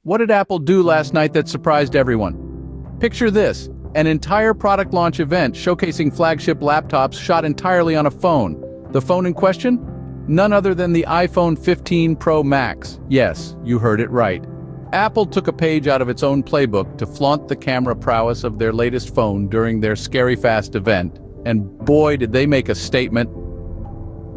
What did Apple do last night that surprised everyone? Picture this, an entire product launch event showcasing flagship laptops shot entirely on a phone. The phone in question? None other than the iPhone 15 Pro Max. Yes, you heard it right. Apple took a page out of its own playbook to flaunt the camera prowess of their latest phone during their Scary Fast event, and boy did they make a statement.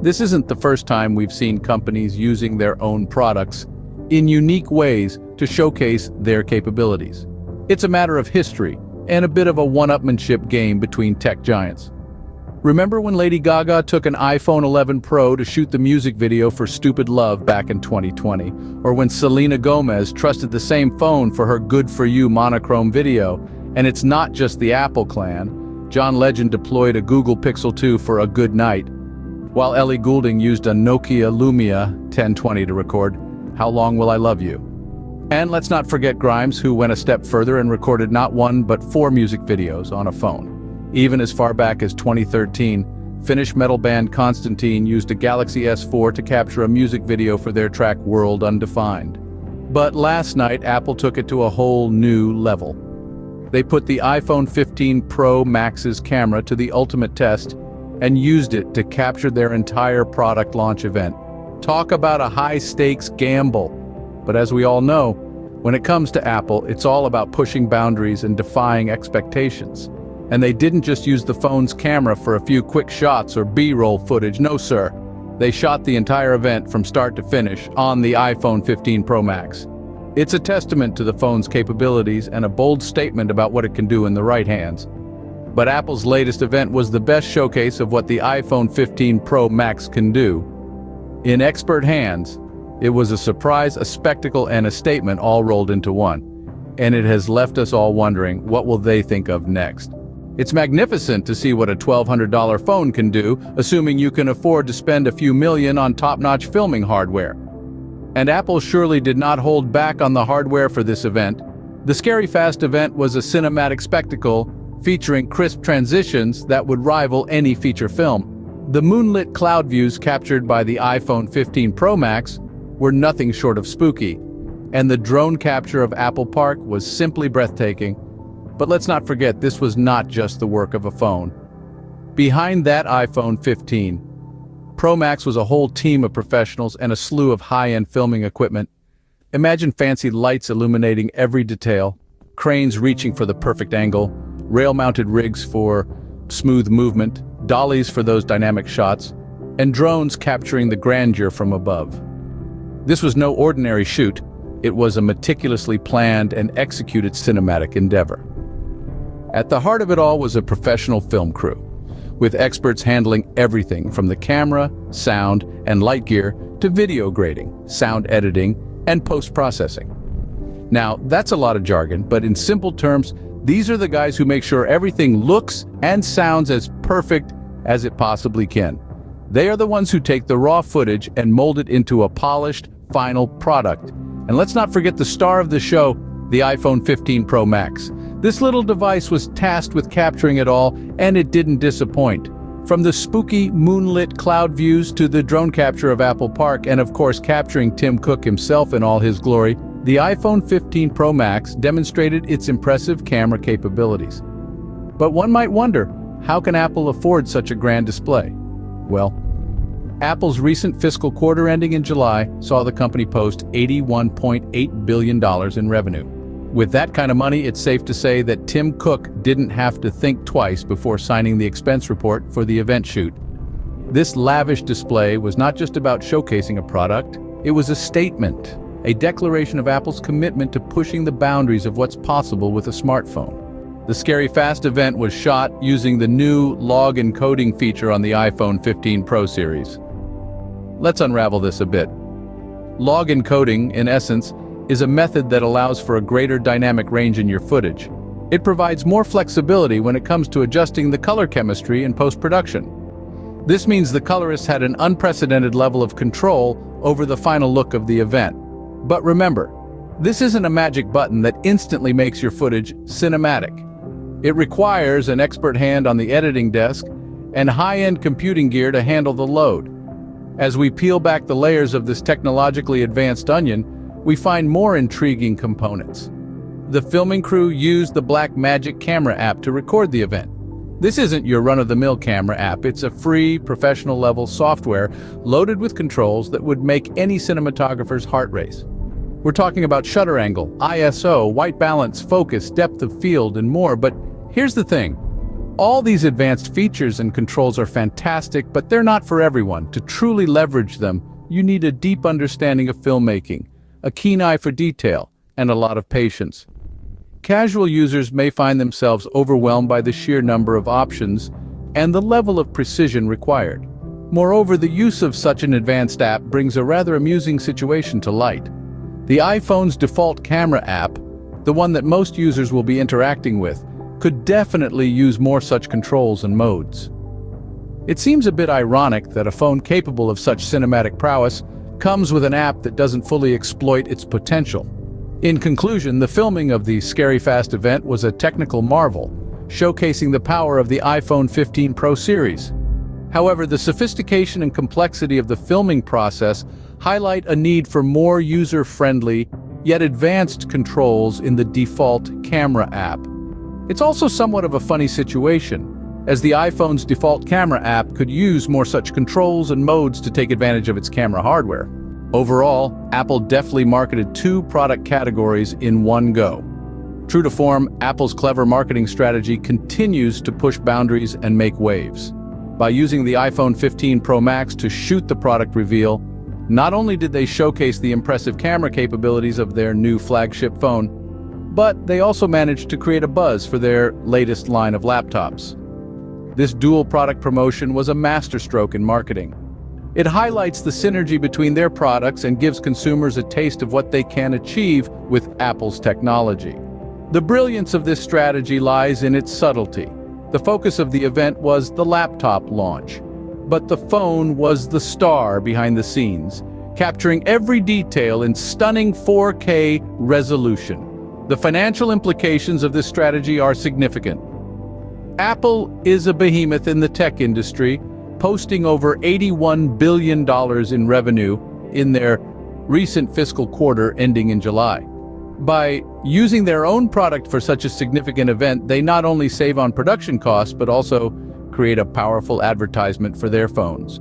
This isn't the first time we've seen companies using their own products in unique ways to showcase their capabilities. It's a matter of history and a bit of a one-upmanship game between tech giants. Remember when Lady Gaga took an iPhone 11 Pro to shoot the music video for Stupid Love back in 2020? Or when Selena Gomez trusted the same phone for her Good For You monochrome video? And it's not just the Apple clan. John Legend deployed a Google Pixel 2 for a good night, while Ellie Goulding used a Nokia Lumia 1020 to record How Long Will I Love You? And let's not forget Grimes, who went a step further and recorded not one but 4 music videos on a phone. Even as far back as 2013, Finnish metal band Constantine used a Galaxy S4 to capture a music video for their track World Undefined. But last night, Apple took it to a whole new level. They put the iPhone 15 Pro Max's camera to the ultimate test and used it to capture their entire product launch event. Talk about a high-stakes gamble. But as we all know, when it comes to Apple, it's all about pushing boundaries and defying expectations. And they didn't just use the phone's camera for a few quick shots or B-roll footage, no sir. They shot the entire event from start to finish on the iPhone 15 Pro Max. It's a testament to the phone's capabilities and a bold statement about what it can do in the right hands. But Apple's latest event was the best showcase of what the iPhone 15 Pro Max can do. In expert hands, it was a surprise, a spectacle, and a statement all rolled into one. And it has left us all wondering, what will they think of next? It's magnificent to see what a $1,200 phone can do, assuming you can afford to spend a few million on top-notch filming hardware. And Apple surely did not hold back on the hardware for this event. The Scary Fast event was a cinematic spectacle featuring crisp transitions that would rival any feature film. The moonlit cloud views captured by the iPhone 15 Pro Max were nothing short of spooky, and the drone capture of Apple Park was simply breathtaking. But let's not forget, this was not just the work of a phone. Behind that iPhone 15 Pro Max was a whole team of professionals and a slew of high-end filming equipment. Imagine fancy lights illuminating every detail, cranes reaching for the perfect angle, rail-mounted rigs for smooth movement, dollies for those dynamic shots, and drones capturing the grandeur from above. This was no ordinary shoot. It was a meticulously planned and executed cinematic endeavor. At the heart of it all was a professional film crew, with experts handling everything from the camera, sound, and light gear to video grading, sound editing, and post-processing. Now, that's a lot of jargon, but in simple terms, these are the guys who make sure everything looks and sounds as perfect as it possibly can. They are the ones who take the raw footage and mold it into a polished, final product. And let's not forget the star of the show, the iPhone 15 Pro Max. This little device was tasked with capturing it all, and it didn't disappoint. From the spooky moonlit cloud views to the drone capture of Apple Park, and of course capturing Tim Cook himself in all his glory, the iPhone 15 Pro Max demonstrated its impressive camera capabilities. But one might wonder, how can Apple afford such a grand display? Well, Apple's recent fiscal quarter ending in July saw the company post $81.8 billion in revenue. With that kind of money, it's safe to say that Tim Cook didn't have to think twice before signing the expense report for the event shoot. This lavish display was not just about showcasing a product, it was a statement, a declaration of Apple's commitment to pushing the boundaries of what's possible with a smartphone. The Scary Fast event was shot using the new log encoding feature on the iPhone 15 Pro series. Let's unravel this a bit. Log encoding, in essence, is a method that allows for a greater dynamic range in your footage. It provides more flexibility when it comes to adjusting the color chemistry in post-production. This means the colorists had an unprecedented level of control over the final look of the event. But remember, this isn't a magic button that instantly makes your footage cinematic. It requires an expert hand on the editing desk and high-end computing gear to handle the load. As we peel back the layers of this technologically advanced onion, we find more intriguing components. The filming crew used the Blackmagic camera app to record the event. This isn't your run-of-the-mill camera app, it's a free, professional-level software loaded with controls that would make any cinematographer's heart race. We're talking about shutter angle, ISO, white balance, focus, depth of field, and more, but here's the thing. All these advanced features and controls are fantastic, but they're not for everyone. To truly leverage them, you need a deep understanding of filmmaking, a keen eye for detail, and a lot of patience. Casual users may find themselves overwhelmed by the sheer number of options and the level of precision required. Moreover, the use of such an advanced app brings a rather amusing situation to light. The iPhone's default camera app, the one that most users will be interacting with, could definitely use more such controls and modes. It seems a bit ironic that a phone capable of such cinematic prowess comes with an app that doesn't fully exploit its potential. In conclusion, the filming of the Scary Fast event was a technical marvel, showcasing the power of the iPhone 15 Pro series. However, the sophistication and complexity of the filming process highlight a need for more user-friendly, yet advanced controls in the default camera app. It's also somewhat of a funny situation, as the iPhone's default camera app could use more such controls and modes to take advantage of its camera hardware. Overall, Apple deftly marketed two product categories in one go. True to form, Apple's clever marketing strategy continues to push boundaries and make waves. By using the iPhone 15 Pro Max to shoot the product reveal, not only did they showcase the impressive camera capabilities of their new flagship phone, but they also managed to create a buzz for their latest line of laptops. This dual product promotion was a masterstroke in marketing. It highlights the synergy between their products and gives consumers a taste of what they can achieve with Apple's technology. The brilliance of this strategy lies in its subtlety. The focus of the event was the laptop launch, but the phone was the star behind the scenes, capturing every detail in stunning 4K resolution. The financial implications of this strategy are significant. Apple is a behemoth in the tech industry, posting over $81 billion in revenue in their recent fiscal quarter ending in July. By using their own product for such a significant event, they not only save on production costs, but also create a powerful advertisement for their phones.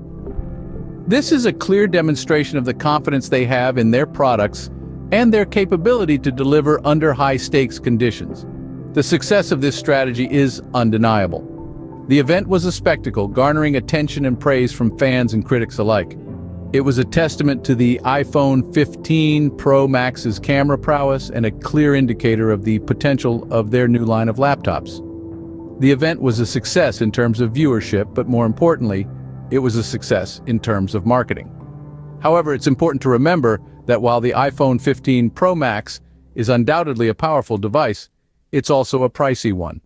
This is a clear demonstration of the confidence they have in their products and their capability to deliver under high-stakes conditions. The success of this strategy is undeniable. The event was a spectacle, garnering attention and praise from fans and critics alike. It was a testament to the iPhone 15 Pro Max's camera prowess and a clear indicator of the potential of their new line of laptops. The event was a success in terms of viewership, but more importantly, it was a success in terms of marketing. However, it's important to remember that while the iPhone 15 Pro Max is undoubtedly a powerful device, it's also a pricey one.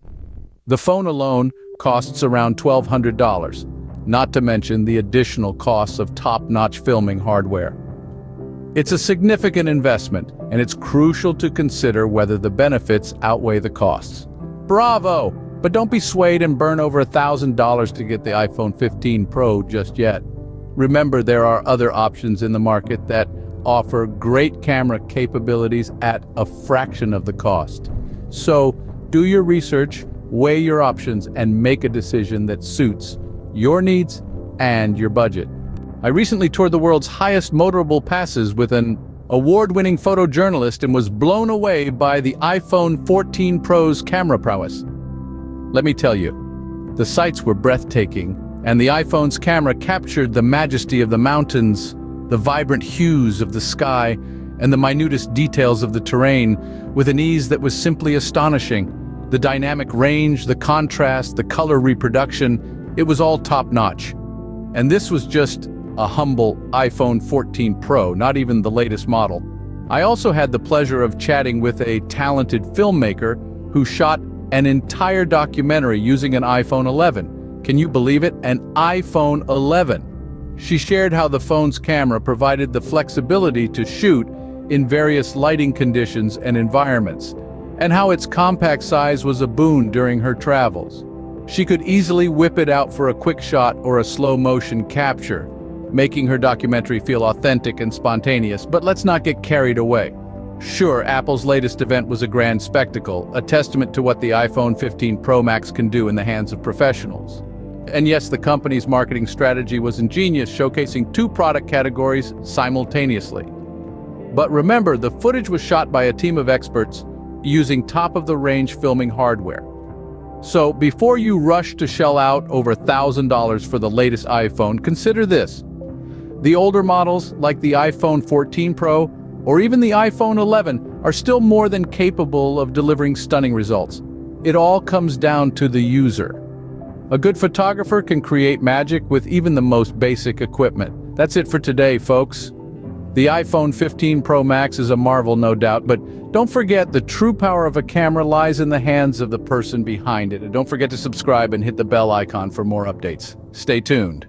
The phone alone costs around $1,200, not to mention the additional costs of top-notch filming hardware. It's a significant investment, and it's crucial to consider whether the benefits outweigh the costs. Bravo! But don't be swayed and burn over $1,000 to get the iPhone 15 Pro just yet. Remember, there are other options in the market that offer great camera capabilities at a fraction of the cost. So, do your research, weigh your options, and make a decision that suits your needs and your budget. I recently toured the world's highest motorable passes with an award-winning photojournalist and was blown away by the iPhone 14 Pro's camera prowess. Let me tell you, the sights were breathtaking, and the iPhone's camera captured the majesty of the mountains, the vibrant hues of the sky, and the minutest details of the terrain with an ease that was simply astonishing. The dynamic range, the contrast, the color reproduction, it was all top-notch. And this was just a humble iPhone 14 Pro, not even the latest model. I also had the pleasure of chatting with a talented filmmaker who shot an entire documentary using an iPhone 11. Can you believe it? An iPhone 11. She shared how the phone's camera provided the flexibility to shoot in various lighting conditions and environments, and how its compact size was a boon during her travels. She could easily whip it out for a quick shot or a slow-motion capture, making her documentary feel authentic and spontaneous. But let's not get carried away. Sure, Apple's latest event was a grand spectacle, a testament to what the iPhone 15 Pro Max can do in the hands of professionals. And yes, the company's marketing strategy was ingenious, showcasing two product categories simultaneously. But remember, the footage was shot by a team of experts using top-of-the-range filming hardware. So before you rush to shell out over $1,000 for the latest iPhone, consider this. The older models, like the iPhone 14 Pro or even the iPhone 11, are still more than capable of delivering stunning results. It all comes down to the user. A good photographer can create magic with even the most basic equipment. That's it for today, folks. The iPhone 15 Pro Max is a marvel, no doubt, but don't forget the true power of a camera lies in the hands of the person behind it. And don't forget to subscribe and hit the bell icon for more updates. Stay tuned.